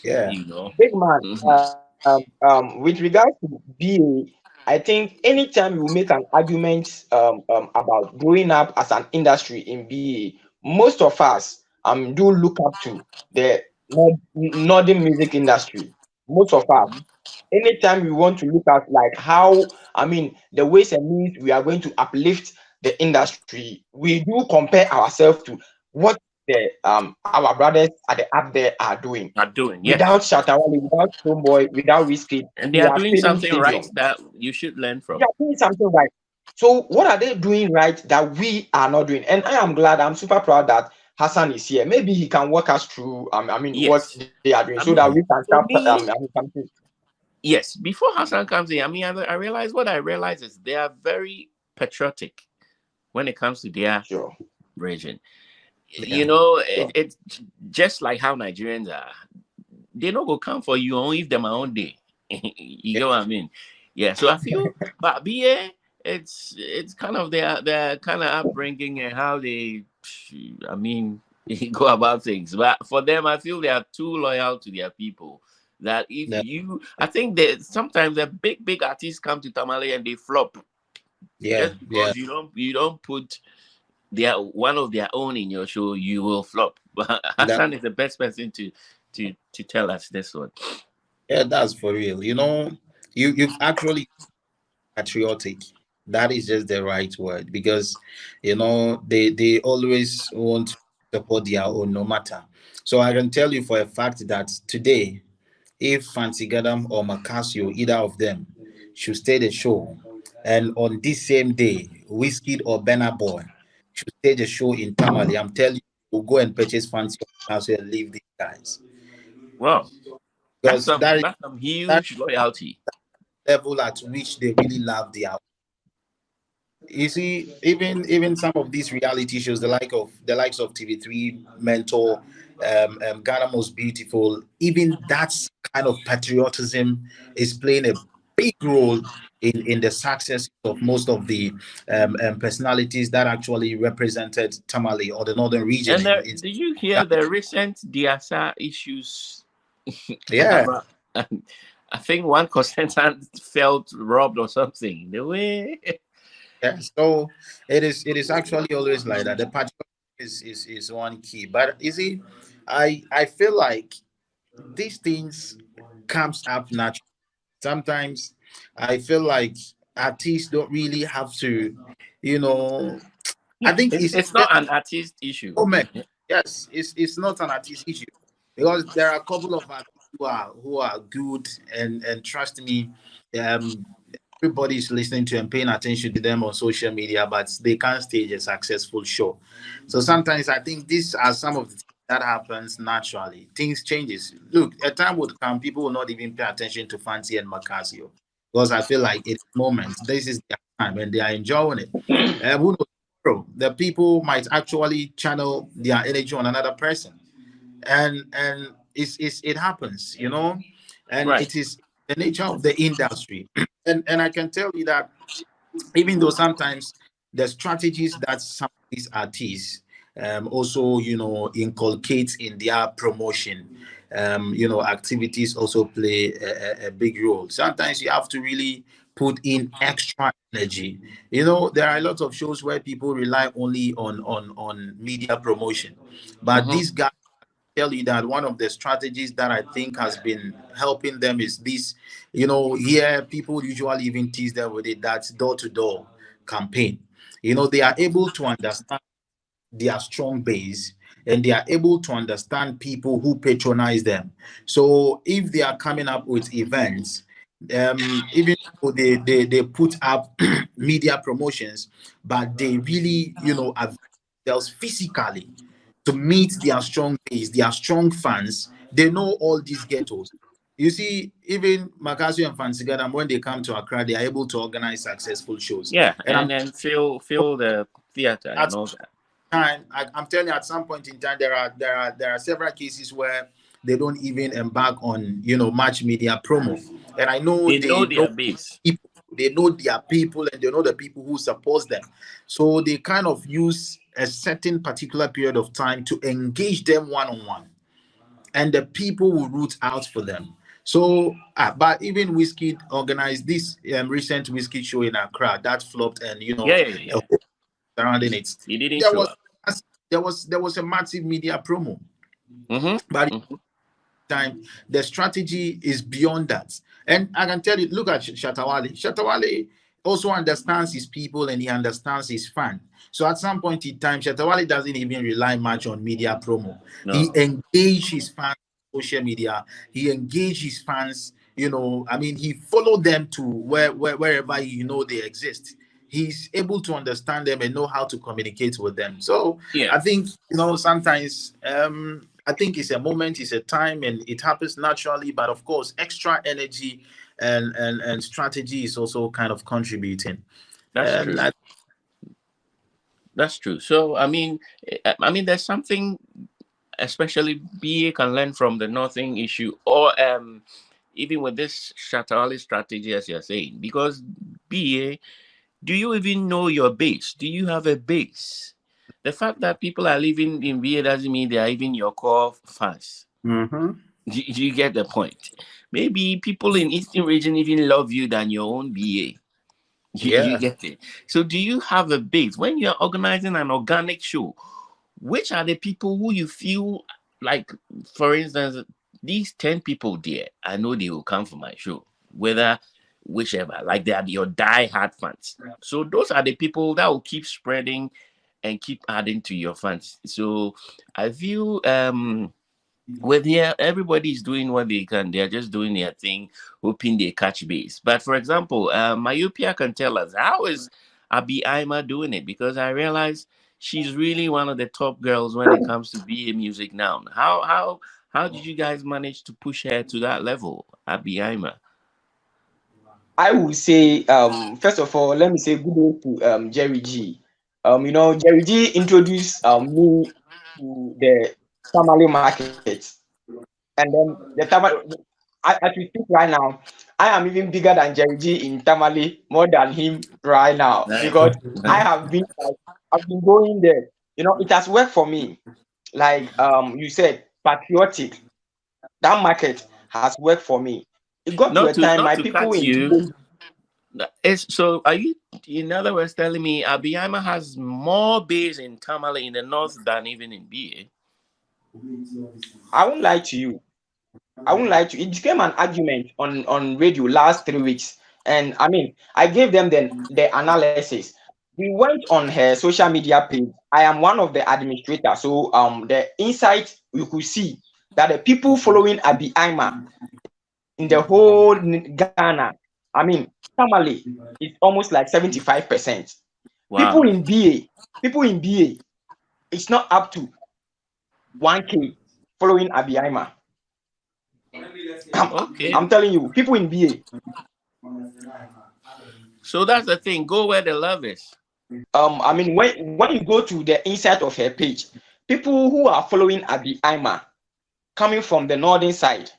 Yeah. you know. Big man, Mhm. with regards to BA, I think anytime you make an argument about growing up as an industry in BA, most of us do look up to the northern music industry. Most of us, anytime we want to look at like how, the ways and means we are going to uplift the industry, we do compare ourselves to what the our brothers at the up there are doing. Are doing, Without yes, Shatawale, without Stonebwoy, without Wizkid, and they they are are doing filling something right stadium. that you should learn They from. are doing something right. So what are they doing right that we are not doing? And I am glad, I'm super proud that Hassan is here. Maybe he can walk us through what Yes, they are doing so I that we mean, can start for me, something. yes. Before Hassan comes in, I mean, I realize what I realize is they are very patriotic when it comes to their Sure, region. Yeah. You know, sure. it's just like how Nigerians are. They don't go come for you on if them my own day. You Yeah. get what I mean? Yeah. So I feel, but BA, it's kind of their kind of upbringing and how they, I mean, go about things. But for them, I feel they are too loyal to their people. That if Yeah. you, I think that sometimes the big artists come to Tamale and they flop Yeah. just Yeah. because you don't put their one of their own in your show, you will flop. But That, Hassan is the best person to tell us this one. yeah, that's for real. You've actually patriotic. That is just the right word because they always want to support their own no matter. So I can tell you for a fact that today, if Fancy Gadam or Macasio, either of them, should stay the show, and on this same day, Whiskey or Benna Boy should stage a show in Tamale, I'm telling you, we'll go and purchase Fancy or Macasio and leave these guys Wow, that's because some that is that's some that huge loyalty. level at which they really love their. You see, even some of these reality shows, the likes of TV3, Mentor, Ghana Most Beautiful, even that kind of patriotism is playing a big role in the success of most of the personalities that actually represented Tamale or the northern region. And In, there, in did you hear the recent Diasa issues yeah, about? I think one contestant felt robbed or something. The way, yeah. So it is actually always like that. The patriotism is one key, but you see, I feel like these things comes up naturally. Sometimes I feel like artists don't really have to, you know. I yeah, think it's, it's it's just not an artist issue. a moment. Yes, it's not an artist issue because there are a couple of artists who are good and trust me, um, everybody's listening to and paying attention to them on social media, but they can't stage a successful show. So sometimes I think these are some of the things that happens naturally. Things changes. Look, a time would come, people will not even pay attention to Fancy and Macasio because I feel like it's moment. This is their time and they are enjoying it. Who knows? The people might actually channel their energy on another person, and it happens, and Right. it is the nature of the industry. And I can tell you that even though sometimes the strategies that some of these artists also inculcate in their promotion activities also play a big role. Sometimes you have to really put in extra energy. There are a lot of shows where people rely only on media promotion, but Hmm. these guys tell you that one of the strategies that I think has been helping them is this. Here people usually even tease them with it, that's door to door campaign. They are able to understand their strong base and they are able to understand people who patronize them. So if they are coming up with events, even though they put up media promotions, but they really, avail themselves physically to meet their strong base, their strong fans. They know all these ghettos. You see, even Makasio and Fansigadam, when they come to Accra, they are able to organize successful shows. Yeah, And I'm and then fill the theater at and all that. time, I'm telling you, at some point in time, there are several cases where they don't even embark on much media promo, and I know They know they know their base. people, they know their people, and they know the people who support them, so they kind of use a certain particular period of time to engage them one on one, and the people will root out for them. So, but even Whiskey organized this recent Whiskey show in Accra that flopped, and Yeah. surrounding it. He didn't There show was up. there was a massive media promo, but Mm-hmm. time the strategy is beyond that. And I can tell you, look at Shatawale. Shatawale also understands his people and he understands his fan. So at some point in time, Shatawale doesn't even rely much on media promo. He No. engaged his fans on social media. He engaged his fans. I mean, he followed them to wherever they exist. He's able to understand them and know how to communicate with them. So Yeah. I think sometimes I think it's a moment, it's a time, and it happens naturally. But of course, extra energy and strategy is also kind of contributing. That's true. That's true. So there's something especially BA can learn from the Northern issue, or even with this Shatawale strategy, as you're saying, because BA, do you even know your base? Do you have a base? The fact that people are living in BA doesn't mean they are even your core fans. Mm-hmm. Do you get the point? Maybe people in Eastern region even love you than your own BA. You get it. So do you have a base when you're organizing an organic show? Which are the people who you feel like, for instance, these 10 people there, I know they will come for my show, whichever, like they are your die-hard fans. So those are the people that will keep spreading and keep adding to your fans. So I feel with here, everybody's doing what they can. They're just doing their thing, hoping they catch base. But for example, Myopia can tell us, how is Abi Aima doing it? Because I realize she's really one of the top girls when it comes to BA music now. How did you guys manage to push her to that level, Abi Aima? I would say, first of all, let me say good day to Jerry G. Jerry G introduced me to the Tamale market, and then the Tamale. As we speak right now, I am even bigger than Jerry G in Tamale, more than him right now, Nice. because I've been going there. It has worked for me. Like you said, patriotic. That market has worked for me. It got to Not a to time not my to people cut in you. So are you, in other words, telling me Abiyama has more base in Tamale in the north than even in BA? I won't lie to you. It became an argument on radio last 3 weeks, and I gave them the analysis. We went on her social media page. I am one of the administrators, so the insight you could see that the people following Abi Aima in the whole Ghana, Tamale is almost like 75%. Wow. People in BA, it's not up to 1K following Abi Aima. Okay. I'm telling you, people in BA. So that's the thing. Go where the love is. When you go to the inside of her page, people who are following Abi Aima coming from the northern side,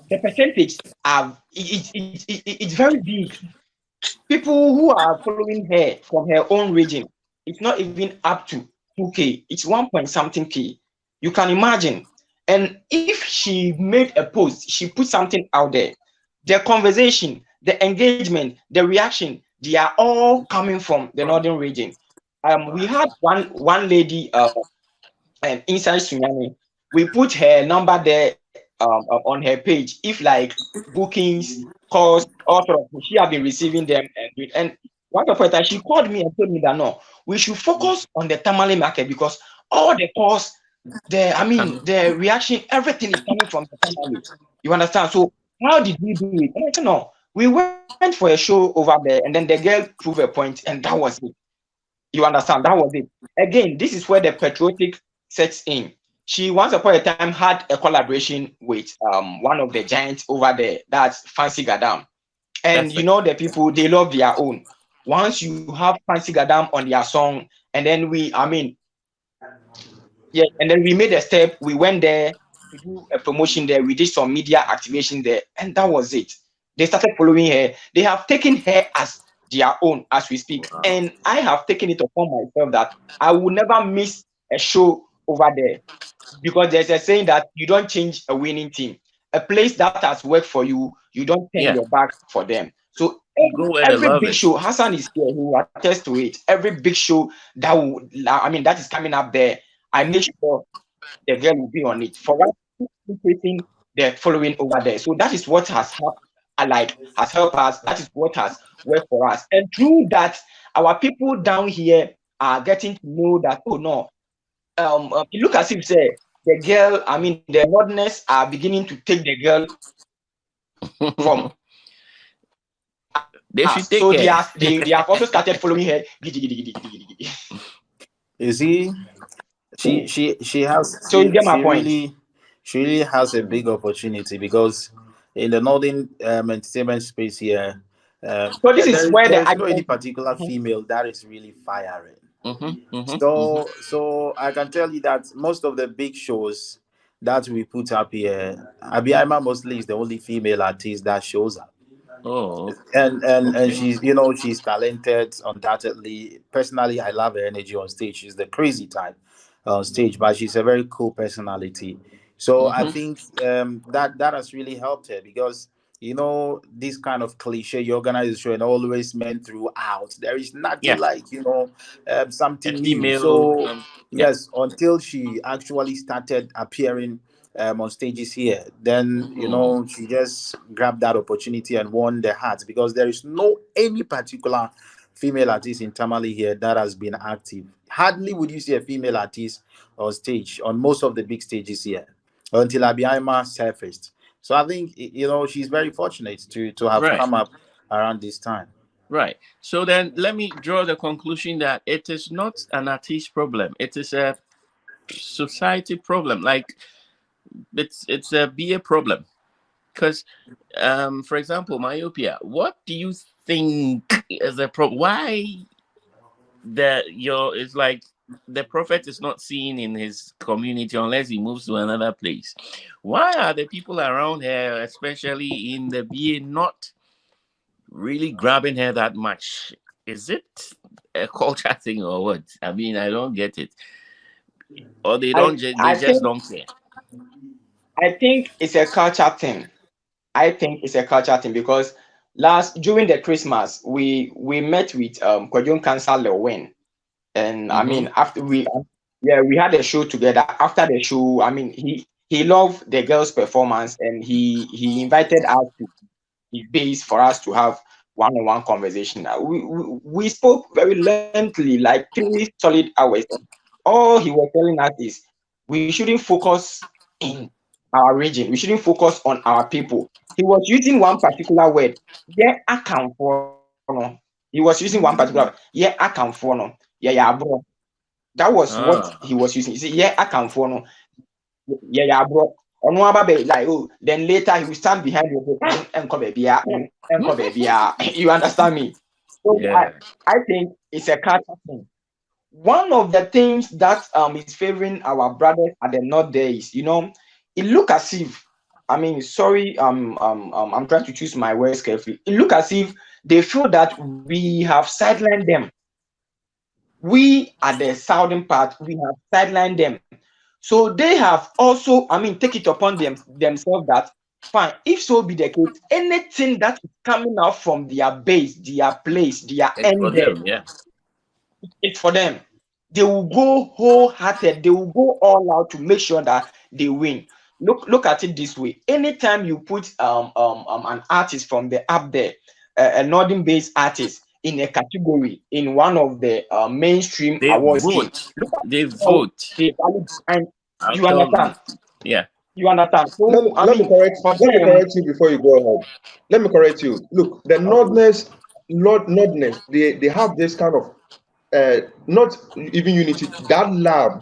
the percentage it's very big. People who are following her from her own region, it's not even up to 2K. It's 1 point something K. You can imagine. And if she made a post, she put something out there, the conversation, the engagement, the reaction, they are all coming from the northern region. We had one lady inside Sunyani. We put her number there on her page. If like bookings, calls, all sort of, she have been receiving them, and one of her, she called me and told me that no, we should focus on the Tamale market because all the calls, the reaction, everything is coming from the Tamale. You understand? So how did we do it? And I said, no, we went for a show over there, and then the girl proved a point, and that was it. You understand? That was it. Again, this is where the patriotic sets in. She once upon a time had a collaboration with one of the giants over there. That's Fancy Gadam. And the people, they love their own. Once you have Fancy Gadam on their song, and then and then we made a step. We went there to do a promotion there. We did some media activation there, and that was it. They started following her. They have taken her as their own as we speak. And I have taken it upon myself that I will never miss a show over there, because there's a saying that you don't change a winning team. A place that has worked for you, you don't turn Yeah. your back for them. So You go where they every love big it. show, Hassan is here, he will attest to it. Every big show that that is coming up there, I make sure the girl will be on it. For us, facing the following over there. So that is what has helped, has helped us. That is what has worked for us. And through that, our people down here are getting to know that, oh no, you look as if say the girl, the moderness are beginning to take the girl from They us. should take So care. they have also started following her. You see, she has So you get my point. she really has a big opportunity, because in the northern entertainment space here, So this is where there the is no any argument. particular female that is really firing. Mm-hmm. So I can tell you that most of the big shows that we put up here, Abiyaima mostly is the only female artist that shows up. Oh, And okay. she's she's talented, undoubtedly. Personally, I love her energy on stage. She's the crazy type on stage, but she's a very cool personality. So I Mm-hmm. think that has really helped her, because this kind of cliche, you organize a show and always men throughout, there is nothing Yeah. like A something new. female. So Yeah. yes, until she actually started appearing on stages here, then Mm-hmm. she just grabbed that opportunity and won the hearts, because there is no any particular female artist in Tamale here that has been active. Hardly would you see a female artist on stage on most of the big stages here until Abiyaima surfaced. So I think she's very fortunate to have Right. come up around this time. Right. So then let me draw the conclusion that it is not an artist problem. It is a society problem. Like it's a BA problem. Because for example, myopia, what do you think is a problem? Why it's like the prophet is not seen in his community unless he moves to another place? Why are the people around here, especially in the BA, not really grabbing her that much? Is it a culture thing or what? I mean, I don't get it. Or they don't they I just think don't care. it's a culture thing. I think it's a culture thing because during the Christmas we met with Kwadwom Cancer Lewin, and Mm-hmm. after we had a show together. After the show, he loved the girls' performance, and he invited us to his base for us to have one-on-one conversation. We spoke very lengthily, like 3 solid hours. All he was telling us is we shouldn't focus in our region. We shouldn't focus on our people. He was using one particular word. Yeah, account for no. He was using one particular word. Yeah, account for no. Yeah, bro. That was what Ah. he was using. You see, yeah, account for no. Yeah, bro. Like, oh, then later he will stand behind you and come baby. You understand me? So Yeah. I think it's a culture thing. One of the things that is favoring our brothers at the north there is, it look as if, sorry, I'm trying to choose my words carefully. It look as if they feel that we have sidelined them. We at the southern part, we have sidelined them. So they have also, take it upon themselves that fine, if so be the case, anything that is coming out from their base, their place, their It's for end there, them, yeah. it's for them. They will go wholehearted, they will go all out to make sure that they win. Look at it this way. Anytime you put an artist from the up there, a northern based artist in a category in one of the mainstream They award scheme, vote. look at They how vote. they value behind. I'll You tell you. understand? Yeah. You understand? let me So let me correct for let me them, correct you before you go ahead. Let me correct you. Look, the okay, nordness, they have this kind of not even unity, that love.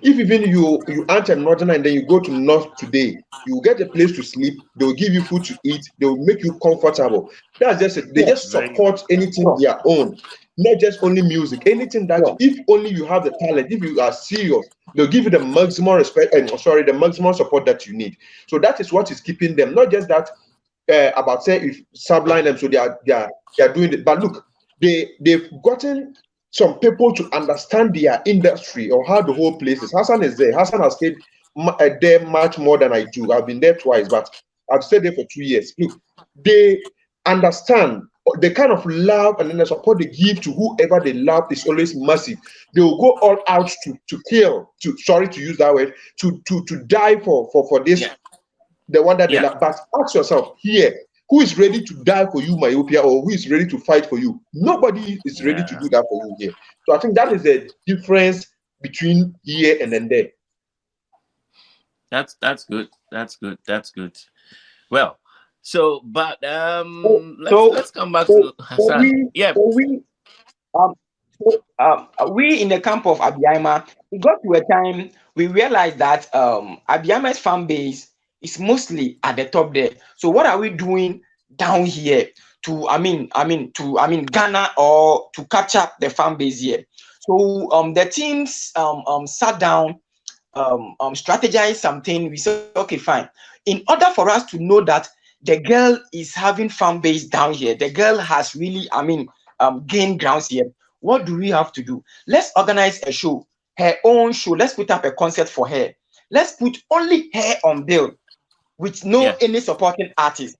If even you enter northern and then you go to north today, you will get a place to sleep, they will give you food to eat, they will make you comfortable. That's just it. They yeah, just Very support anything sure, their own, not just only music, anything that sure. if only you have the talent, if you are serious, they'll give you the maximum respect and the maximum support that you need. So that is what is keeping them, not just that about say if subline them, so they are doing it. But look, they've gotten some people to understand their industry or how the whole place is. Hassan is there. Hassan has stayed there much more than I do. I've been there twice, but I've stayed there for 2 years. Look, they understand the kind of love and then the support they give to whoever they love is always massive. They will go all out to kill, to sorry to use that word, to die for this, the one that they love. But ask yourself here, who is ready to die for you, myopia, or who is ready to fight for you? Nobody is ready to do that for you here. So I think that is the difference between here and then there. That's good. That's good. Well, so but let's come back to Hassan. We in the camp of Abiama, it got to a time we realized that Abiama's fan base is mostly at the top there. So what are we doing down here to Ghana, or to catch up the fan base here? So the teams sat down, strategized something. We said, okay, fine. In order for us to know that the girl is having fan base down here, the girl has really gained grounds here, what do we have to do? Let's organize a show, her own show. Let's put up a concert for her. Let's put only her on bill with no any supporting artist.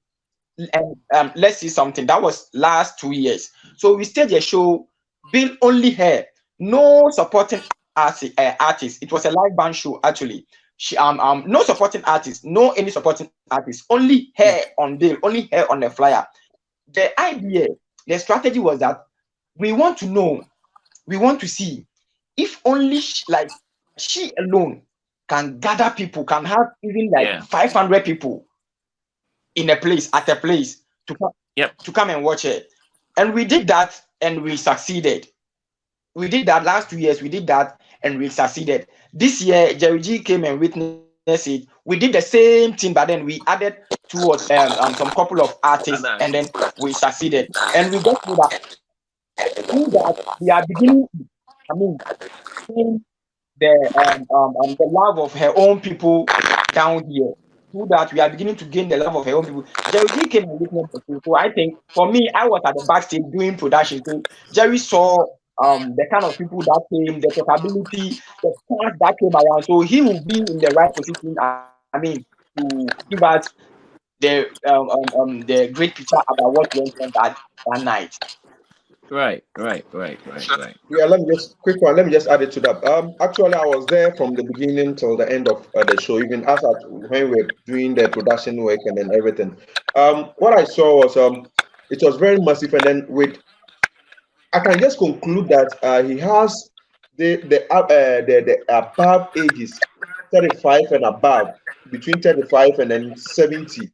And let's see something. That was last 2 years. So we staged a show, bill only her, no supporting artist. It was a live band show actually. She no supporting artist, no any supporting artist, only her on bill, only her on the flyer. The idea, the strategy was that we want to know, we want to see if only she alone can gather people, can have even 500 people in a place, at a place to come and watch it. And we did that and we succeeded. We did that last 2 years, we did that and we succeeded. This year, Jerry G came and witnessed it. We did the same thing, but then we added towards some couple of artists, and then we succeeded. And we got to that we are beginning, the love of her own people down here. Through that, we are beginning to gain the love of her own people. Jerry G came and witnessed it. So I think for me, I was at the backstage doing production. So Jerry saw the kind of people that came, the capability, the fans that came around. So he will be in the right position, to give us the great picture about what went on that night. Right. Yeah, let me just add it to that. Actually, I was there from the beginning till the end of the show, even when we were doing the production work and then everything. What I saw was it was very massive, and then I can just conclude that he has the above ages, 35 and above, between 35 and then 70.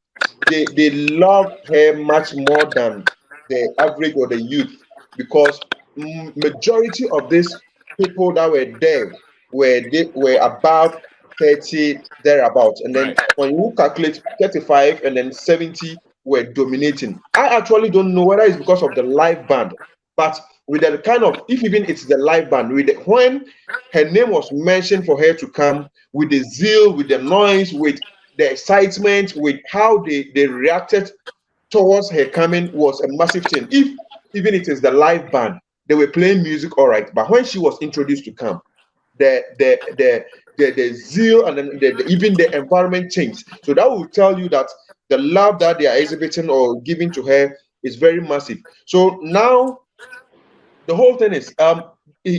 They love her much more than the average or the youth, because majority of these people that were there were above 30 thereabouts, and then when you calculate 35 and then 70 were dominating. I actually don't know whether it's because of the live band, but with the kind of, if even it's the live band, when her name was mentioned for her to come, with the zeal, with the noise, with the excitement, with how they reacted towards her coming, was a massive thing. If even it is the live band, they were playing music all right, but when she was introduced to come, the zeal and then even the environment changed. So that will tell you that the love that they are exhibiting or giving to her is very massive. So now the whole thing is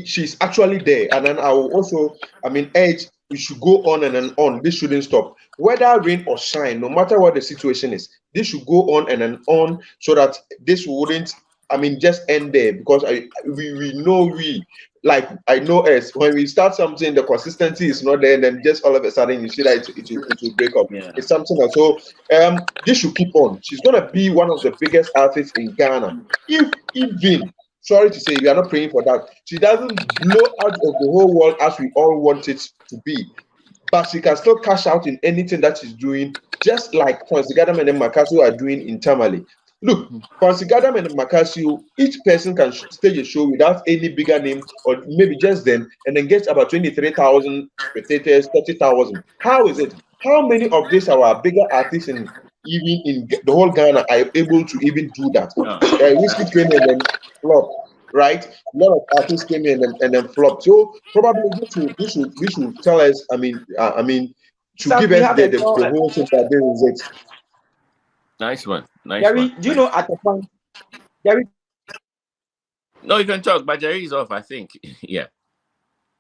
she's actually there, and then I will also urge we should go on and on. This shouldn't stop, whether rain or shine, no matter what the situation is. This should go on and on, so that this wouldn't just end there, because we know I know us, when we start something, the consistency is not there, and then just all of a sudden you see that it will break up. It's something else. So this should keep on. She's gonna be one of the biggest artists in Ghana. If even, sorry to say, we are not praying for that, she doesn't blow out of the whole world as we all want it to be, but she can still cash out in anything that she's doing, just like Kwansi Gadam and Makasio are doing in Tamale. Look, Kwansi Gadam and Makasio, each person can stage a show without any bigger name, or maybe just them, and then get about 23,000 spectators, 30,000. How is it? How many of these our bigger artists even in the whole Ghana are able to even do that? Whiskey Train and then flop, right? A lot of artists came in and then flopped. So probably this should tell us. I mean, should Sir, give we us have the, a the, draw. the whole thing that there is it. Nice one. Nice one. Jerry, do you know at the point, Jerry, No, you can talk, but Jerry is off, I think. Yeah.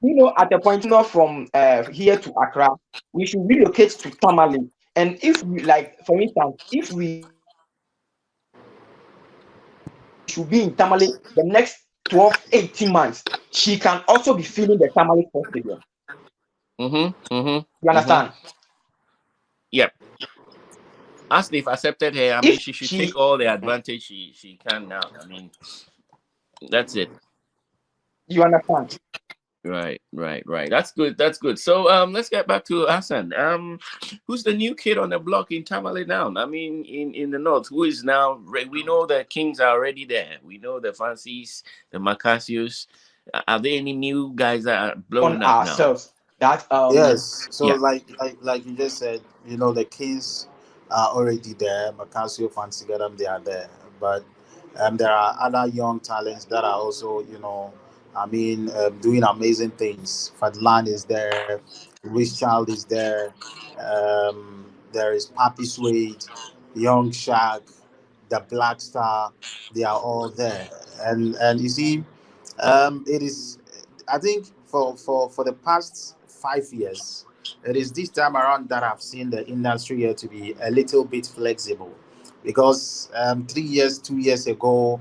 do you know at the point not from here to Accra, we should relocate to Tamale. And if we like, for instance, if we should be in Tamale the next 12, 18 months, she can also be feeling the Tamale Sports Stadium. You understand? Yep. As they've accepted her, I mean, she should take all the advantage she can now. I mean, that's it. You understand? Right. That's good. So let's get back to Hassan. Who's the new kid on the block in Tamale now? I mean, in the north, who is now? We know the Kings are already there. We know the Fancies, the Macasios. Are there any new guys that are blowing up ourselves that Yes. So Yeah. like you just said, the Kings are already there. Macasio, Fansigadam, they are there. But there are other young talents that are also, doing amazing things. Fadlan is there. Rich Child is there. There is Papi Suede, Young Shag, the Black Star. They are all there. And you see, it is. I think for the past 5 years, it is this time around that I've seen the industry here to be a little bit flexible, because 3 years, 2 years ago,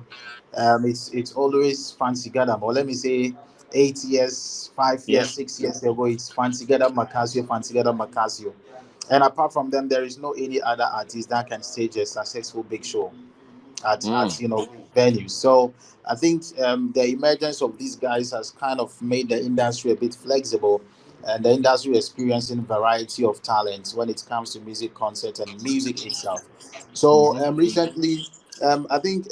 it's always Fancy Gadam, or let me say 8 years, 5 years, 6 years ago, it's Fancy Gadam Macasio, Fancy Gadam Macasio. And apart from them, there is no any other artist that can stage a successful big show at venues. So I think the emergence of these guys has kind of made the industry a bit flexible, and the industry experiencing variety of talents when it comes to music concert and music itself. So recently, I think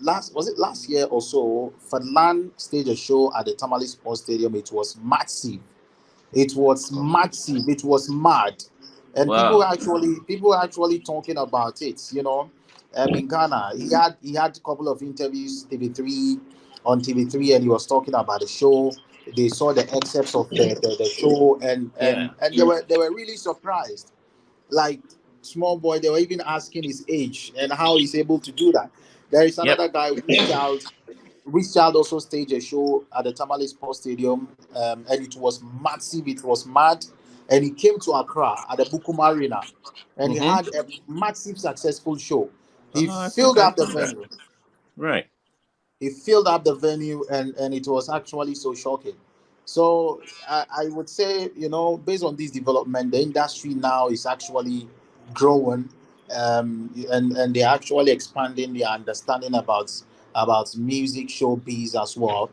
last year or so, Fadlan staged a show at the Tamale Sports Stadium. It was massive. It was massive. It was mad, and Wow. people actually talking about it. In Ghana, he had a couple of interviews on TV3, and he was talking about the show. They saw the excerpts of the show, and Yeah. and they were really surprised. Like, small boy, they were even asking his age and how he's able to do that. There is Yep. another guy, Richard also staged a show at the Tamale Sports Stadium, and it was massive. It was mad, and he came to Accra at the Bukuma Arena, and he had a massive, successful show. He I think filled I up the saw that. venue. Right. He filled up the venue, and it was actually so shocking. So I would say, based on this development, the industry now is actually growing, and they're actually expanding their understanding about music showbiz as well,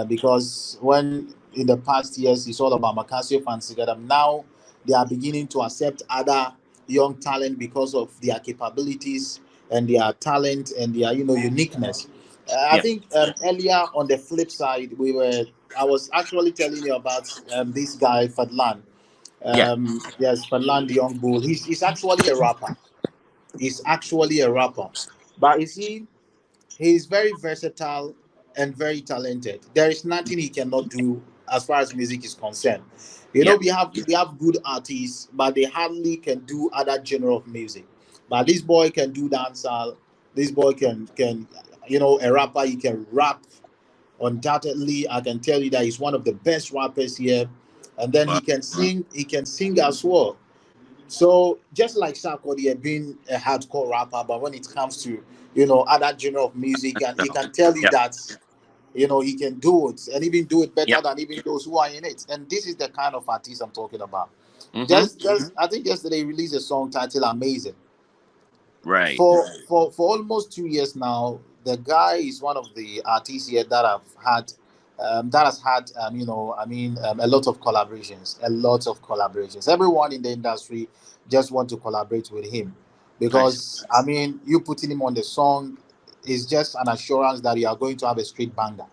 because when in the past years it's all about Macasio Fansigadam, now they are beginning to accept other young talent because of their capabilities and their talent and their uniqueness. I Yep. think earlier on the flip side, I was actually telling you about this guy Fadlan. Yeah. Yes, Fadlan the Young Bull. He's actually a rapper. He's actually a rapper, but you see, he's very versatile and very talented. There is nothing he cannot do as far as music is concerned. Yeah. We have good artists, but they hardly can do other genre of music. But this boy can do dancehall. This boy can a rapper. He can rap. Undoubtedly, I can tell you that he's one of the best rappers here. And then Wow. he can sing. He can sing as well. So just like Sarkodie being a hardcore rapper, but when it comes to other genre of music, and he can tell you Yep. that he can do it, and even do it better Yep. than even those who are in it. And this is the kind of artist I'm talking about. Mm-hmm. Just I think yesterday he released a song titled "Amazing." Right. For almost 2 years now, the guy is one of the artists here that has had a lot of collaborations. Everyone in the industry just want to collaborate with him, Nice. because you putting him on the song is just an assurance that you are going to have a straight banger,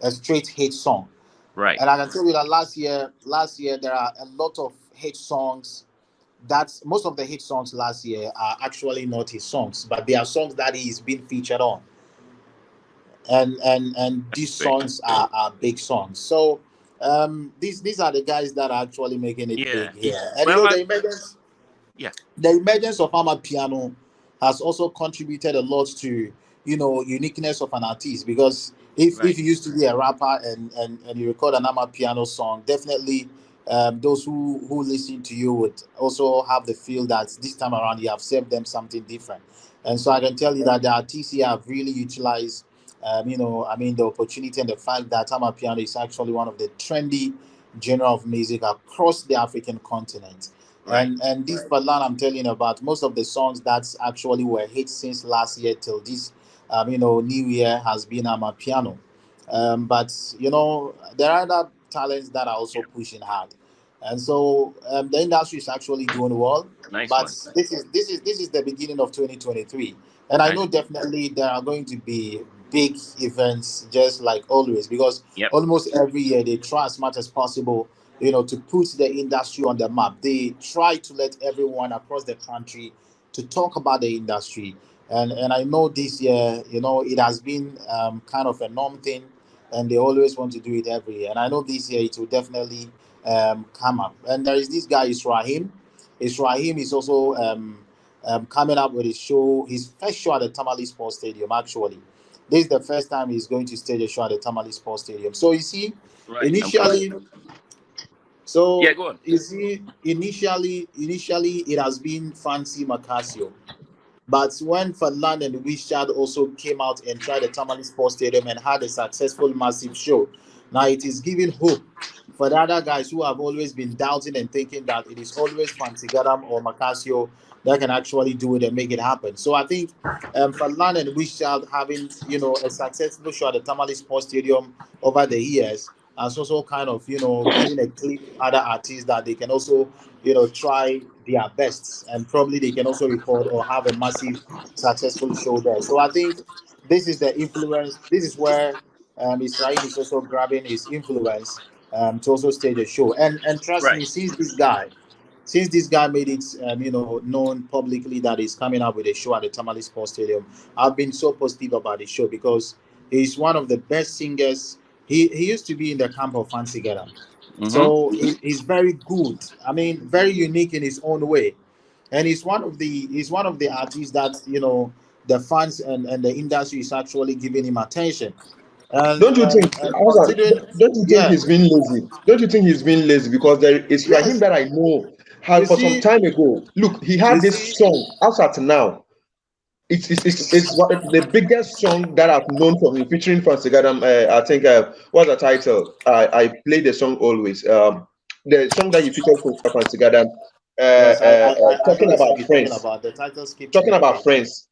a straight hit song. Right. And I can tell you that last year there are a lot of hit songs. That's most of the hit songs last year are actually not his songs, but they are songs that he's been featured on. and these songs are big songs. So these are the guys that are actually making it Yeah. big here. And Well, yeah. the emergence of Amapiano has also contributed a lot to uniqueness of an artist, because if you used to be a rapper and you record an Amapiano song, definitely those who listen to you would also have the feel that this time around you have served them something different. And so I can tell you that the artists here have really utilized the opportunity and the fact that Amapiano is actually one of the trendy genre of music across the African continent. And this Fadlan I'm telling you about, most of the songs that actually were hits since last year till this New Year has been Amapiano. But there are other talents that are also pushing hard. And so the industry is actually doing well. Nice But one. this is the beginning of 2023. And I know definitely there are going to be big events just like always, because Yep. almost every year they try as much as possible to put the industry on the map. They try to let everyone across the country to talk about the industry. And I know this year, it has been kind of a norm thing, and they always want to do it every year. And I know this year it will definitely come up. And there is this guy, Israhim. Israhim is also coming up with his first show at the Tamale Sports Stadium, actually. This is the first time he's going to stage a show at the Tamale Sports Stadium. So you see, initially, yeah, go on. You see, initially it has been Fancy Macasio. But when Fadlan and Richard also came out and tried the Tamale Sports Stadium and had a successful, massive show, now it is giving hope for the other guys who have always been doubting and thinking that it is always Fancy Garam or Macasio that can actually do it and make it happen. So I think Fadlan and Richard having a successful show at the Tamale Sports Stadium over the years has also kind of giving a clip other artists that they can also try their best, and probably they can also record or have a massive successful show there. So I think this is the influence. This is where Israel is also grabbing his influence to also stage a show. And trust me, since this guy made it known publicly that he's coming up with a show at the Tamale Sports Stadium, I've been so positive about the show, because he's one of the best singers. He used to be in the camp of Fancy Garam. So he's very good. I mean, very unique in his own way, and he's one of the artists that the fans and the industry is actually giving him attention. And Don't you think, and Hassan, considering, don't you think yeah, he's been lazy? Don't you think he's been lazy? Because there is Rahim yes, that I know you had for some see, time ago. Look, he you had see, this song out at now. It's the biggest song that I've known from him, featuring Fancy Gadam. I think what's the title? I play the song always. The song that he featured with Fancy Gadam, yes, I know talking the song about you're talking friends, about. The title skipped talking me a about bit. friends.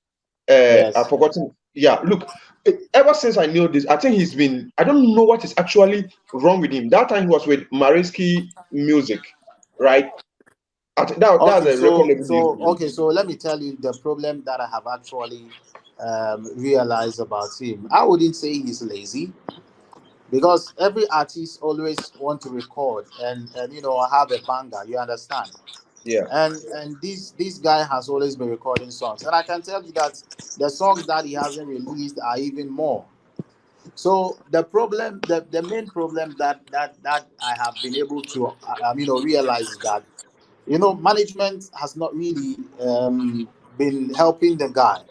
I've Yes. forgotten. Yeah, look, ever since I knew this, I think he's been. I don't know what is actually wrong with him. That time he was with Marinsky Music, right? That's a record label. So let me tell you the problem that I have actually realized about him. I wouldn't say he's lazy, because every artist always want to record and have a banger. You understand? Yeah. And this guy has always been recording songs, and I can tell you that the songs that he hasn't released are even more. So the main problem that I have been able to realize is that management has not really been helping the guy,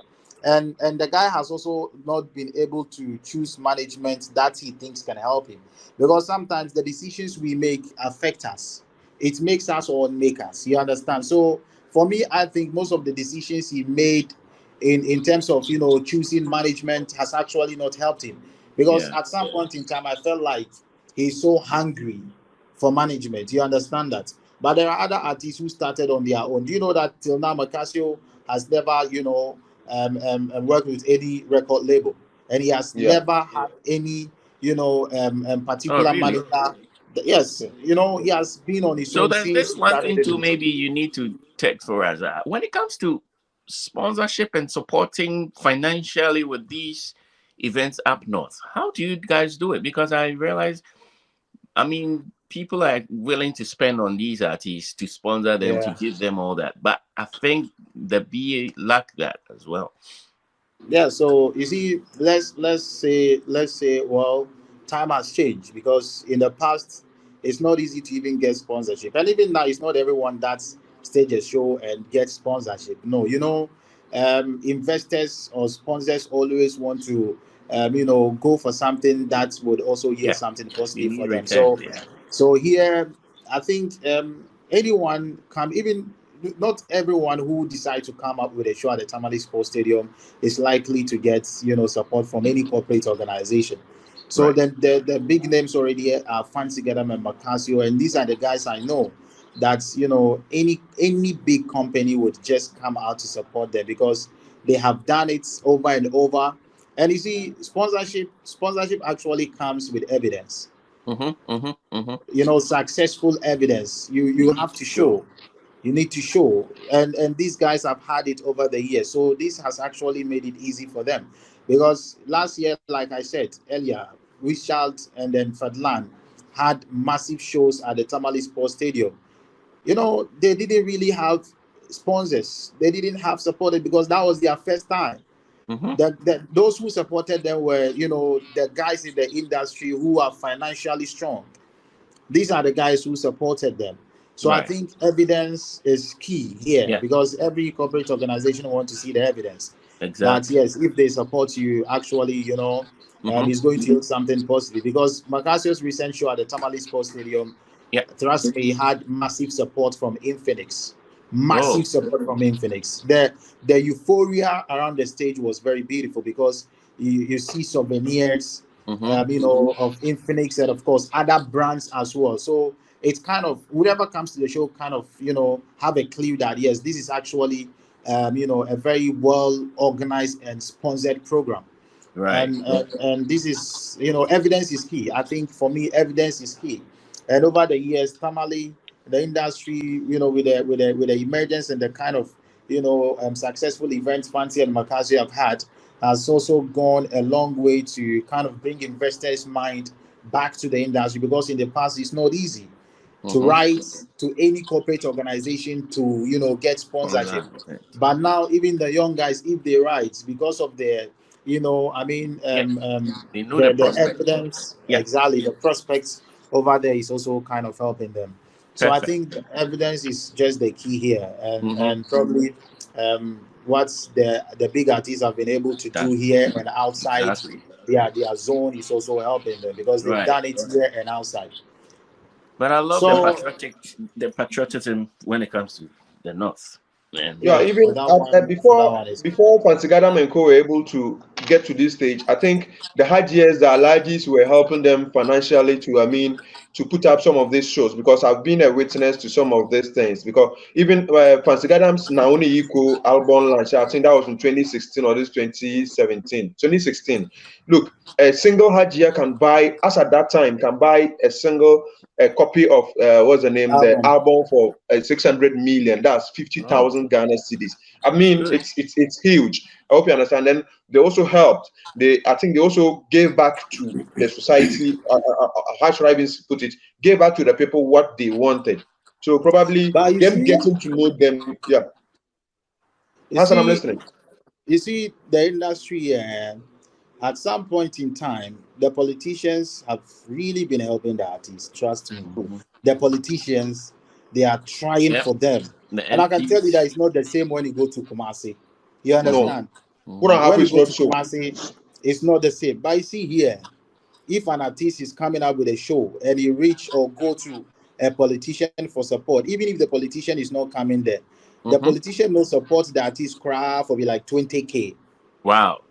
and the guy has also not been able to choose management that he thinks can help him, because sometimes the decisions we make affect us. It makes us or make us. You understand? So for me, I think most of the decisions he made in terms of choosing management has actually not helped him, because Yeah. at some point in time I felt like he's so hungry for management. You understand that? But there are other artists who started on their own. Do you know that till now Macasio has never, worked with any record label, and he has Yeah. never had any, Oh, particular really? manager. Yes, he has been on his So own there's since this he one started thing too. doing it. Maybe you need to take for us. When it comes to sponsorship and supporting financially with these events up north, how do you guys do it? Because I realize, I mean, people are willing to spend on these artists to sponsor them, to Yeah. give them all that. But I think the BA lack that as well. Yeah, so you see, let's say, well, time has changed because in the past it's not easy to even get sponsorship, and even now it's not everyone that stage a show and get sponsorship. No, investors or sponsors always want to, go for something that would also yield Yeah, something you positive need for them. return. So, Yeah, here, I think anyone can, even not everyone who decide to come up with a show at the Tamale Sports Stadium is likely to get support from any corporate organization. So right. then the big names already are Fancy Gadam and Macasio, and these are the guys I know that any big company would just come out to support them because they have done it over and over. And you see, sponsorship actually comes with evidence. Successful evidence. You You need have to to show. show. You need to show, and these guys have had it over the years, so this has actually made it easy for them. Because last year, like I said earlier, Richard and then Fadlan had massive shows at the Tamale Sports Stadium. They didn't really have sponsors, they didn't have supported because that was their first time. Mm-hmm. Those who supported them were the guys in the industry who are financially strong. These are the guys who supported them. So I Right. think evidence is key here Yeah. because every corporate organization wants to see the evidence that Exactly. yes, if they support you, actually, Mm-hmm. it's going to yield something positive. Because Macasio's recent show at the Tamale Sports Stadium, Yeah. trust me, had massive support from Infinix. Oh. Massive support from Infinix. The euphoria around the stage was very beautiful because you see souvenirs, Mm-hmm. of Infinix and of course other brands as well. So it's kind of whoever comes to the show kind of have a clue that yes, this is actually a very well organized and sponsored program. Right. And this is evidence is key. I think for me evidence is key. And over the years, Tamale, the industry, with the emergence and the kind of successful events Fancy and Makasi have had, has also gone a long way to kind of bring investors' mind back to the industry because in the past it's not easy to Mm-hmm. write to any corporate organization to get sponsorship. But now even the young guys, if they write because of the Yeah. They know the the prospect. evidence, Yeah. exactly, the prospects over there is also kind of helping them. So I Perfect. think the evidence is just the key here, and Mm-hmm. probably what the big artists have been able to do That here and outside exactly. their zone is also helping them because they've Right. done it here and outside. But I love So the patriotism when it comes to the North. Man. Yeah, yeah, even for that before one is before Pantigadam and Co were able to get to this stage, I think the Hajias, the Alajis were helping them financially to, I mean, to put up some of these shows because I've been a witness to some of these things. Because even Pantigadam's Naoni Iko album launch, I think that was in 2016 or this 2017, 2016. Look, a single Hajia can buy, as at that time, can buy a copy of what's the name, the album. album for 600 million. That's Oh, 50,000 Ghana cedis. I that's mean, good. it's huge. I hope you understand. Then they also helped. I think they also gave back to the society. How should I even put it? Gave back to the people what they wanted. So probably But them getting to know them. Yeah, you Hassan, I'm see, listening. you see, the industry. At some point in time, the politicians have really been helping the artists. Trust me. Mm-hmm. The politicians, they are trying Yep. for them. The And I can tell you that MPs. it's not the same when you go to Kumasi. You Mm-hmm. No, understand? what Mm-hmm. I have When you is go not to so. Kumasi, it's not the same. But you see here, if an artist is coming up with a show and you reach or go to a politician for support, even if the politician is not coming there, the Mm-hmm. politician will support the artist cry for be like 20K. Wow.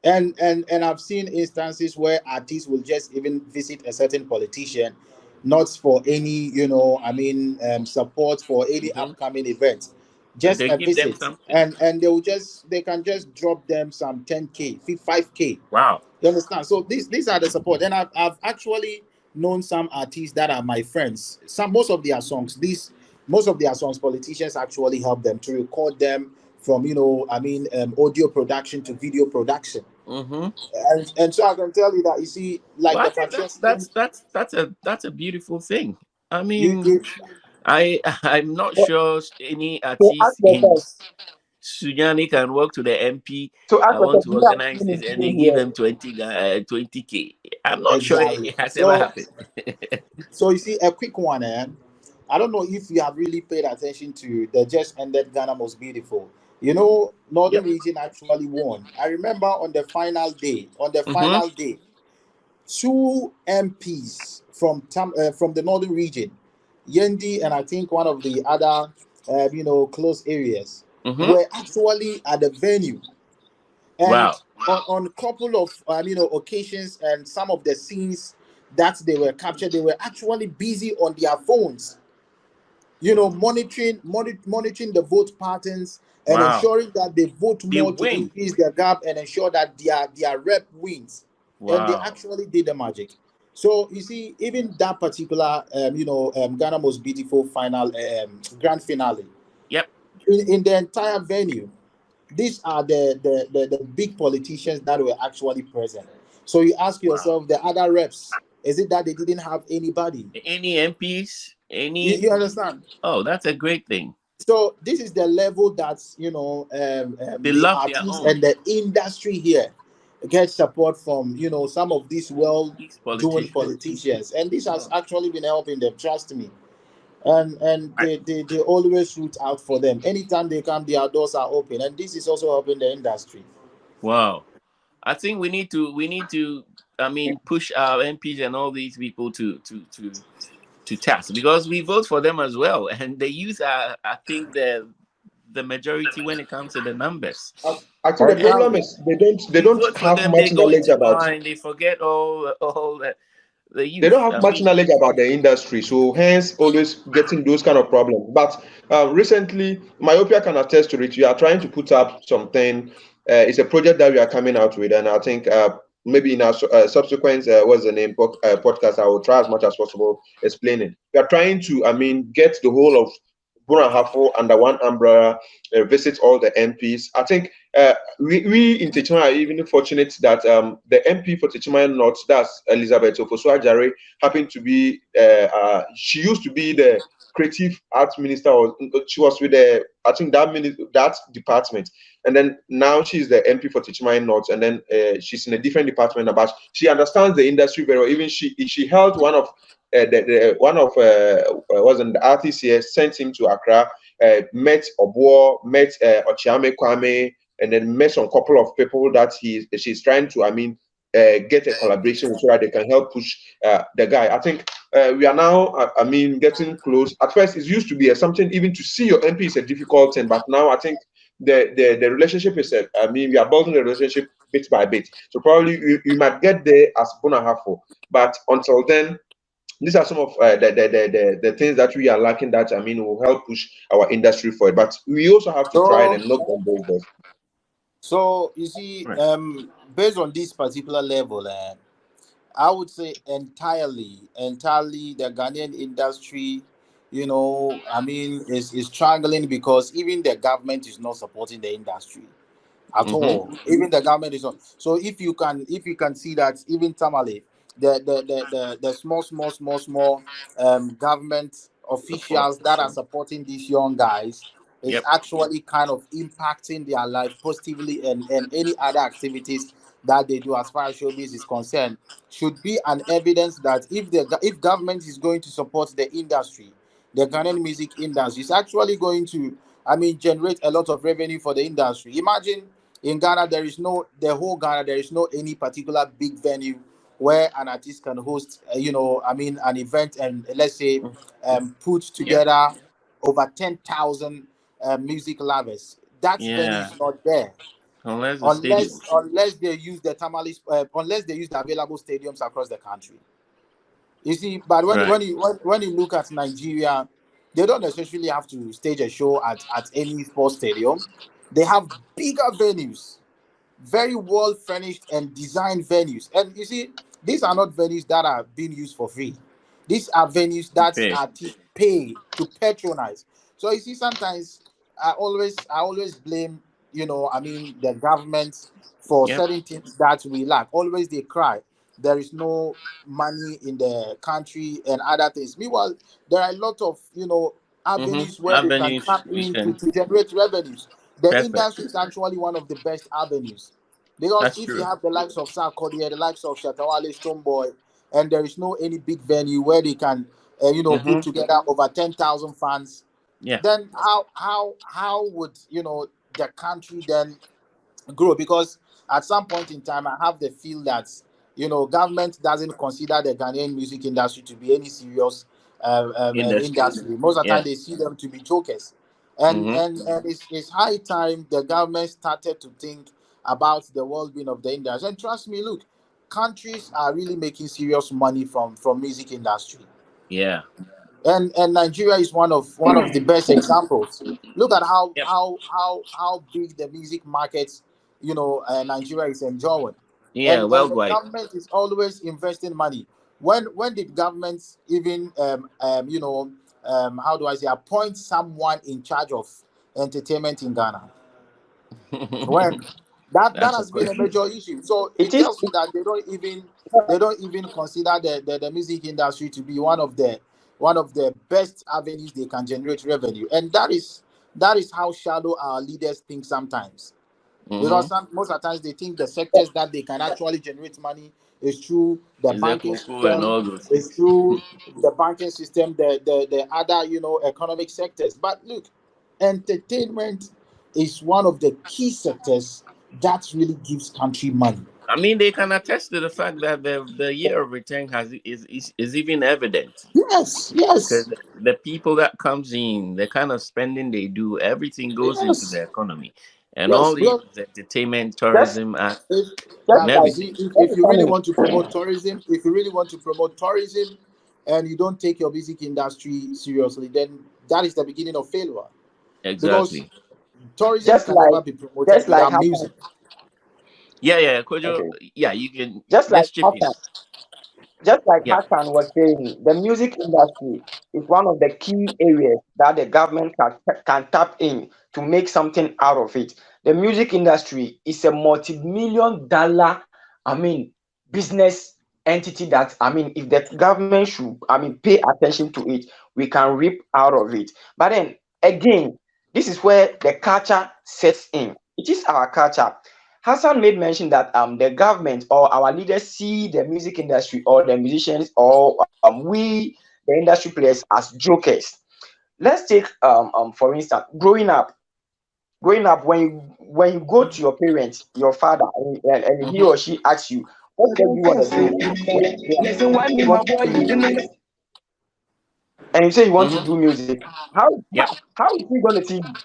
And I've seen instances where artists will just even visit a certain politician, not for any support for any Mm-hmm. upcoming event, And just they a give them visit, something. and they can just drop them some 10K, 5K. Wow. You understand? So these are the support, and I've actually known some artists that are my friends. Most of their songs, politicians actually help them to record them from audio production to video production, Mm-hmm. and so I can tell you that you see, like Well, I the think patriotism, that's a beautiful thing. I you mean, you I'm not So, sure any so ask artist in yourself, Sunyani can walk to the MP. So I want to as organize this, and they give him 20K. I'm not sure Exactly. it has ever So, happened. so you see, a quick one, I don't know if you have really paid attention to the just ended Ghana Most Beautiful. You know, Northern Yep. Region actually won. I remember on the final day, Mm-hmm. two MPs from the Northern Region, Yendi and I think one of the other, close areas, Mm-hmm. were actually at the venue. And Wow. on a couple of occasions and some of the scenes that they were captured, they were actually busy on their phones, monitoring the vote patterns and Wow. ensuring that they vote They more to win. increase their gap and ensure that their rep wins. And they Wow. actually did the magic. So you see, even that particular Ghana Most Beautiful final grand finale, Yep. in the entire venue, these are the big politicians that were actually present. So you ask Wow. yourself, the other reps, is it that they didn't have anybody? Any MPs? You understand? Oh, that's a great thing. So this is the level that They the love their artists own. and the industry here get support from some of these well These doing politicians. politicians, and this has Oh. actually been helping them. Trust me. And I, they always root out for them. Anytime they come, their doors are open, and this is also helping the industry. wow. I think we need to I mean push our MPs and all these people to task, because we vote for them as well, and the youth are, I think, the majority when it comes to the numbers. I think the And And problem now, is they we don't vote for have them, they much go knowledge into about line, they forget all the they don't youth. have I much mean, knowledge about the industry, so hence always getting those kind of problems. But recently, Myopia can attest to it. We are trying to put up something. It's a project that we are coming out with, and I think maybe in our subsequent what's the name podcast, I will try as much as possible explaining. We are trying to, I mean, get the whole of Bunahafo under one umbrella, visit all the MPs. I think we in Techima are even fortunate that the MP for Techima North, that's Elizabeth Ofosu-Ajare, happened to be, she used to be the creative arts minister, or she was with the, I think that department, and then now she's the MP for Techima North, and then she's in a different department, but she understands the industry very well. Even she held one of one of wasn't the artists here, sent him to Accra, met Obuo, met Ochiame Kwame, and then met some couple of people that she's trying to, I mean, get a collaboration with so that they can help push the guy. I think we are now, I mean, getting close. At first, it used to be something, even to see your MP is a difficult thing, but now I think the relationship is, I mean, we are building the relationship bit by bit. So probably you might get there as Bunahafo, but until then, these are some of the things that we are lacking that, I mean, will help push our industry forward. But we also have to try so and knock on those doors. so you see, right. based on this particular level, I would say entirely the Ghanaian industry, I mean, is struggling because even the government is not supporting the industry at Mm-hmm. all. Even the government is not. So if you can see that even Tamale, the small government Support officials that are system. supporting these young guys is Yep. actually kind of impacting their life positively, and any other activities that they do as far as showbiz is concerned should be an evidence that if government is going to support the industry, the Ghanaian music industry is actually going to, I mean, generate a lot of revenue for the industry. Imagine in Ghana, the whole Ghana, there is no any particular big venue where an artist can host, I mean, an event and let's say put Yep. together over 10,000 music lovers. That venue Yeah. is not there Unless the unless stadiums. unless they use the tamales, unless they use the available stadiums across the country. You see, but Right. when you look at Nigeria, they don't necessarily have to stage a show at any sports stadium. They have bigger venues, very well furnished and designed venues. And you see, these are not venues that are being used for free. These are venues To that pay. artists pay to patronize. So you see, sometimes I always blame, I mean, the government for Yep. certain things that we lack. Always they cry there is no money in the country and other things. Meanwhile, there are a lot of avenues Mm-hmm. where they can Avenues tap we into can. to generate revenues. the Perfect. industry is actually one of the best avenues. Because That's if you true. have the likes of Sarkodie, the likes of Shatawale Stoneboy, and there is no any big venue where they can, put Mm-hmm. together over 10,000 fans, Yeah. then how would the country then grow? Because at some point in time, I have the feel that government doesn't consider the Ghanaian music industry to be any serious Industry. industry. Most of the time, Yeah. they see them to be jokers, and Mm-hmm. it's high time the government started to think about the well-being of the industry. And trust me, look, countries are really making serious money from music industry, Yeah. and Nigeria is one of the best examples. Look at how Yep. how how how big the music market, Nigeria is enjoying, Yeah. and the Worldwide. government is always investing money. When did governments even how do I say, appoint someone in charge of entertainment in Ghana? When that That's a has been a question. major issue. So It it is. tells you that they don't even consider the music industry to be one of the best avenues they can generate revenue. And that is how shallow our leaders think sometimes. Because Mm-hmm. most of the times they think the sectors that they can actually generate money is through the Is there banking cocoa and system, all those is things? through the banking system, the other economic sectors. But look, entertainment is one of the key sectors that really gives country money. I mean, they can attest to the fact that the year of return is even evident. Yes, Because yes, the people that comes in, the kind of spending they do, everything goes into yes, the economy, and all yes. these Because entertainment, Just tourism, if just and that like, is everything. let if me you come really in. want to promote tourism, if you really want to promote tourism, and you don't take your music industry seriously, then that is the beginning of failure. Because Exactly. tourism Just can never like be promoted just like without Hassan. music. Yeah, yeah, Kojo. Okay. Yeah, you can Just like just chip in. Hassan. Just like Yeah. Hassan was saying, the music industry is one of the key areas that the government can tap in to make something out of it. The music industry is a multi-million dollar, business entity that, if the government should, pay attention to it, we can reap out of it. But then again, this is where the culture sets in. It is our culture. Hassan made mention that the government or our leaders see the music industry or the musicians or we the industry players as jokers. Let's take for instance, growing up when you go to your parents, your father, and he Mm-hmm. or she asks you, what do you want to do? Listen, why me, You my want boy, to do you music, didn't. and you say you want to Mm-hmm. do music. How Yep. how is he going to see you?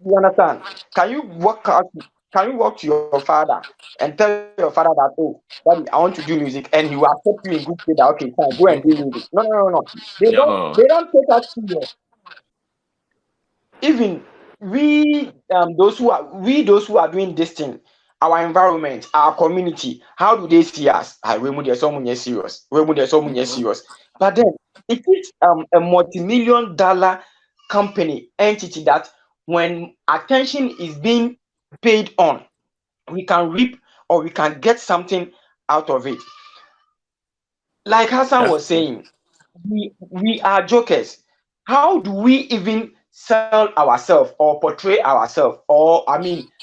You understand? Can you walk out? Can you walk to your father and tell your father that, oh, daddy, I want to do music, and he will accept you in good faith that, okay, fine, go and do Mm-hmm. music? No, no, no, no. They don't. No. They don't take us serious. Even those who are doing this thing, our environment, our community, how do they see us? Ah, we there's someone here serious. There's someone here Mm-hmm. serious. But then it is a multi-million dollar company entity that when attention is being paid on, we can reap or we can get something out of it. Like Hassan That's was true. saying, we are jokers. How do we even sell ourselves or portray ourselves, or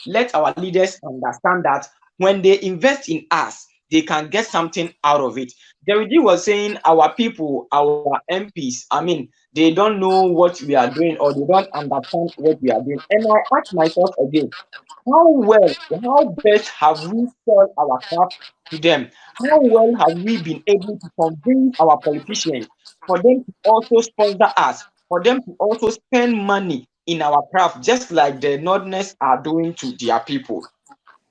let our leaders understand that when they invest in us, they can get something out of it? Deriji was saying our people, our MPs, they don't know what we are doing or they don't understand what we are doing. And I ask myself again, how best have we sold our craft to them? How well have we been able to convince our politicians for them to also sponsor us, for them to also spend money in our craft, just like the Northerners are doing to their people?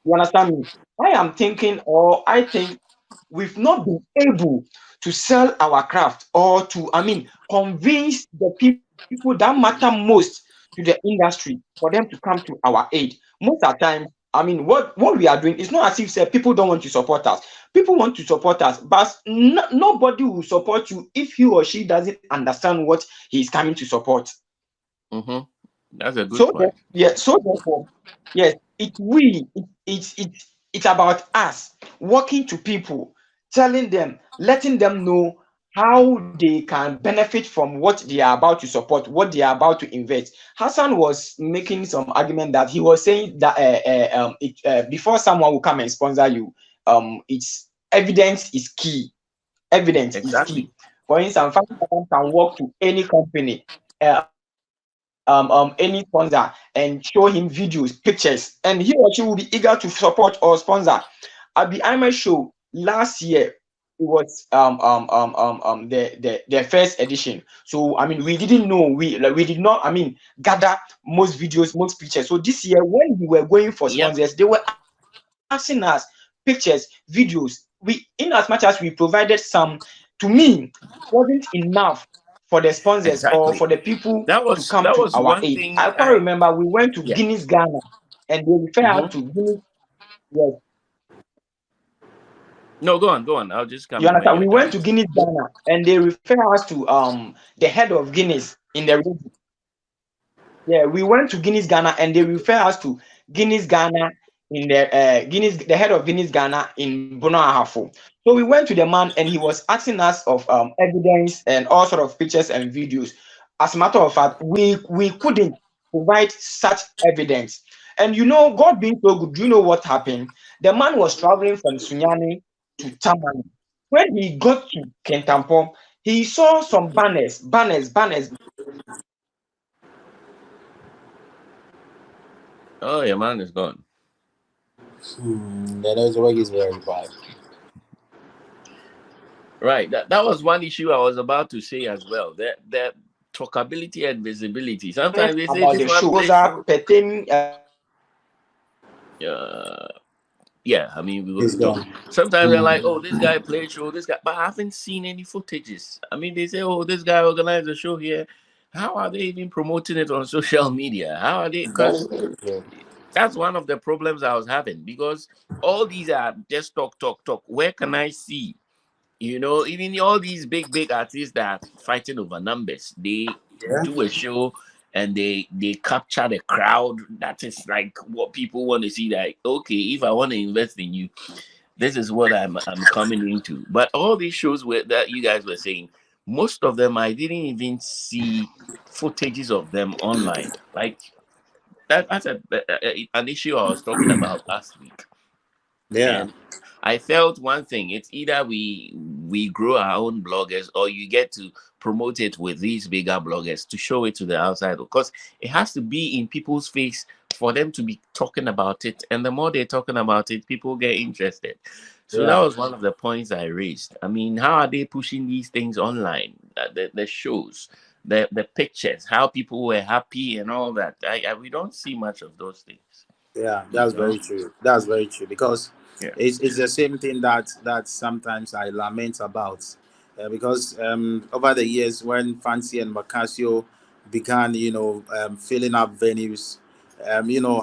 You understand me? I am thinking, or I think we've not been able to sell our craft or to, convince the people that matter most to the industry for them to come to our aid. Most of the time, what we are doing is not as if say, people don't want to support us. People want to support us, but nobody will support you if he or she doesn't understand what he is coming to support. Mm-hmm. That's a good So point. so therefore, yes, it's about us walking to people, telling them, letting them know how they can benefit from what they are about to support, what they are about to invest. Hassan was making some argument that he was saying that before someone will come and sponsor you, it's evidence is key. Evidence is key. Exactly. For instance, someone can walk to any company, any sponsor, and show him videos, pictures, and he or she will be eager to support or sponsor. At the IMA show last year, it was the first edition. So I mean, we didn't know, we did not, I mean, gather most videos, most pictures. So this year, when we were going for Yep. sponsors, they were asking us pictures, videos. We, in as much as we provided some, to me, wasn't enough for the sponsors or Exactly. for the people That to come to was our one aid. thing I quite remember we went to yeah. Guinness Ghana, and they refer us Mhm. to Guinness. Yes, No, go on. I'll just come you in when understand? you're We done. went to Guinness Ghana, and they refer us to the head of Guinness in the region. Yeah, we went to Guinness Ghana, and they refer us to Guinness Ghana in the head of Guinness Ghana in Bono Ahafo. So we went to the man, and he was asking us of evidence and all sort of pictures and videos. As a matter of fact, we couldn't provide such evidence. And you know, God being so good, do you know what happened? The man was traveling from Sunyani to Tamale. When he got to Kentampo, he saw some banners. Oh, your man is gone. The network is very bad. Right. That was one issue I was about to say as well. That talkability and visibility. Sometimes they say About this the one shows place are show. pertaining. Yeah, I mean, we It's will talk. gone. Sometimes they're like, "Oh, this guy played show, this guy," but I haven't seen any footages. I mean, they say, "Oh, this guy organized a show here." How are they even promoting it on social media? How are they? Very, Because very true. that's one of the problems I was having. Because all these are just talk. Where can I see? You know, even all these big artists that are fighting over numbers, they Yeah. do a show and they capture the crowd. That is like what people want to see. Like, okay, if I want to invest in you, this is what I'm coming into. But all these shows that you guys were saying, most of them I didn't even see footages of them online. Like that's an issue I was talking about last week. Yeah. And I felt one thing: it's either we grow our own bloggers, or you get to promote it with these bigger bloggers to show it to the outside, because it has to be in people's face for them to be talking about it. And the more they're talking about it, people get interested. So that Yeah. was one of the points I raised. I mean, how are they pushing these things online? The shows, the pictures, how people were happy and all that. We don't see much of those things. Yeah, You that's know? very true. That's very true because Yeah. it's the same thing that sometimes I lament about, because over the years when Fancy and Macasio began, filling up venues,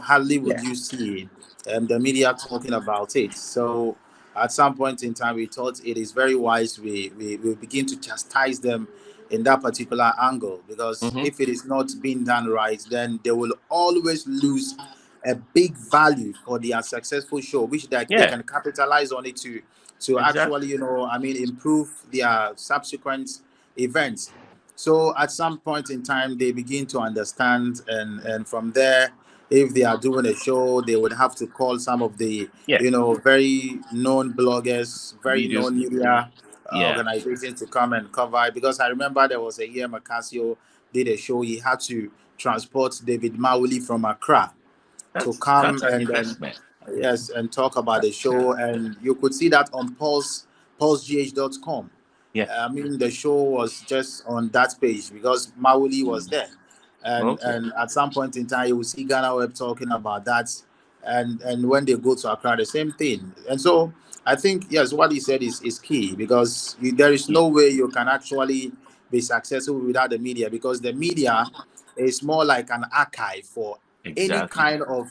hardly would Yeah. you see the media talking about it. So at some point in time, we thought it is very wise we begin to chastise them in that particular angle, because Mm-hmm. if it is not being done right, then they will always lose a big value for their successful show, which they Yeah. can capitalize on it to actually, Exactly. improve their subsequent events. So at some point in time, they begin to understand, and from there, if they are doing a show, they would have to call some of the, Yeah. very known bloggers, very Videos. known media Yeah. organizations to come and cover it. Because I remember there was a year Macasio did a show. He had to transport David Mawuli from Accra to come That's an and then, investment. yes, and talk about the show, and you could see that on pulsegh.com. Yeah. I mean, the show was just on that page because Mawuli was there, and Okay. and at some point in time you will see Ghana Web talking about that, and when they go to Accra, the same thing. And so I think, yes, what he said is key, because there is Yeah. no way you can actually be successful without the media, because the media is more like an archive for any Exactly. kind of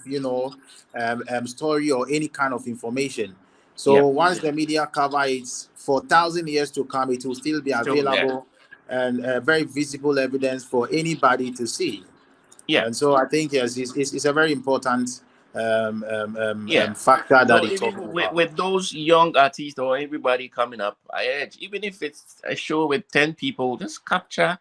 story or any kind of information. So Yep. once the media cover it for 1,000 years to come, it will still be Still there. available and very visible evidence for anybody to see. Yeah. And so I think, yes, it's a very important Yeah. factor that So he's talking even with, about. with those young artists or everybody coming up, I urge, even if it's a show with 10 people, just capture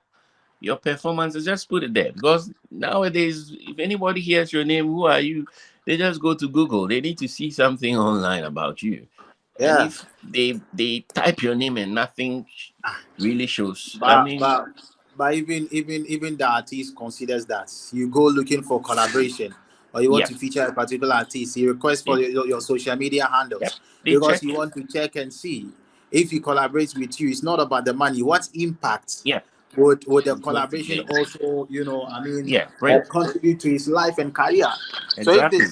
your performances, just put it there. Because nowadays, if anybody hears your name, who are you? They just go to Google. They need to see something online about you. And Yeah, if they type your name and nothing really shows, I but mean, but but even the artist considers that you go looking for collaboration or you want yeah, to feature a particular artist, you request for yeah, your social media yep, handles they because check you it. want to check and see if he collaborates with you. It's not about the money. What impact Yeah, would the it's going to collaboration bring. also, Yeah, bring. contribute to his life and career? So Exactly.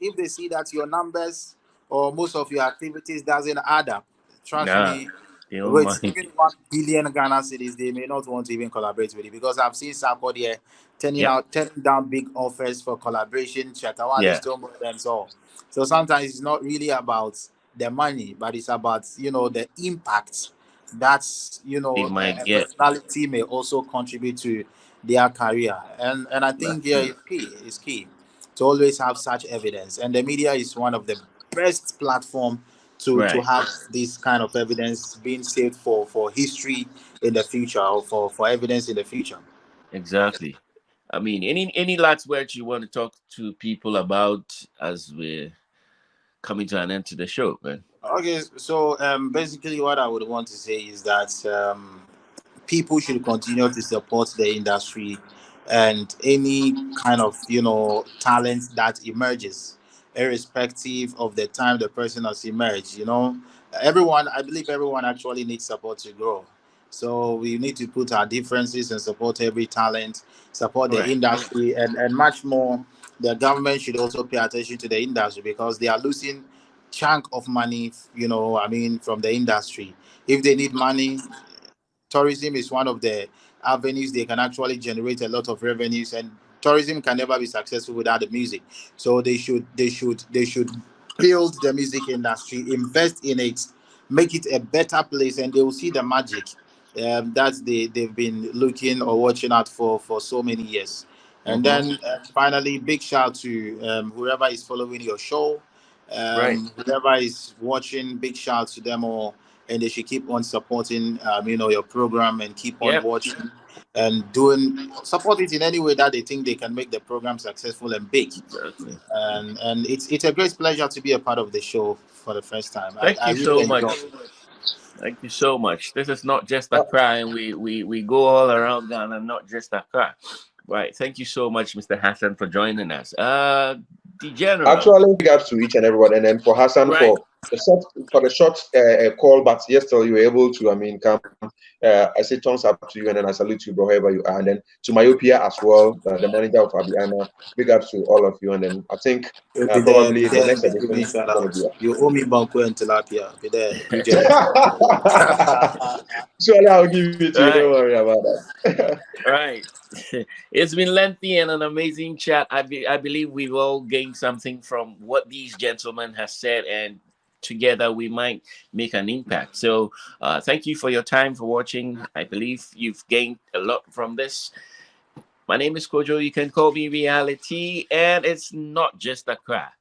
if they see that your numbers or most of your activities doesn't add up, trust Nah, me, they don't with mind. even 1 billion Ghana cities, they may not want to even collaborate with you because I've seen Sarko there Yeah, turning down big offers for collaboration. Chatawale yeah, still more them so. So sometimes it's not really about the money, but it's about the impact that's they might a get. personality may also contribute to their career, and I That's think true. it's key to always have such evidence, and the media is one of the best platform to Right. have this kind of evidence being saved for history in the future or for evidence in the future. Exactly. I mean, any last words you want to talk to people about as we're coming to an end to the show, man? Okay, so basically what I would want to say is that people should continue to support the industry and any kind of talent that emerges, irrespective of the time the person has emerged. Everyone, I believe everyone actually needs support to grow. So we need to put our differences and support every talent, support the Right. industry, and much more. The government should also pay attention to the industry because they are losing chunk of money, from the industry. If they need money, tourism is one of the avenues they can actually generate a lot of revenues, and tourism can never be successful without the music. So they should build the music industry, invest in it, make it a better place, and they will see the magic that they've been looking or watching out for so many years. And Mm-hmm. then finally, big shout to whoever is following your show, Right. whoever is watching, big shout to them all, and they should keep on supporting your program and keep on Yep. watching and doing support it in any way that they think they can make the program successful and big. Exactly. And it's a great pleasure to be a part of the show for the first time. I, Thank I you really so enjoy much. it. Thank you so much. This is not just Uh, a cry, and we go all around Ghana, not just a cry. Right. Thank you so much, Mr. Hassan, for joining us. The general. Actually, regards to each and everyone, and then for Hassan Right. for the short call, but yesterday you were able to, come. I say thumbs up to you, and then I salute you, bro, wherever you are, and then to Myopia as well, the manager of Abiana. Big ups to all of you, and then I think You'll be there, probably be the there, next be giving edition is shout going to outs. be. You owe me Banco and Tilapia. Be there, do Jerry. Surely I'll give it to you. Don't Right. worry about that. Right. It's been lengthy and an amazing chat. I believe we've all gained something from what these gentlemen have said, and together we might make an impact. So, thank you for your time for watching. I believe you've gained a lot from this. My name is Kojo. You can call me Reality, and it's not just a craft.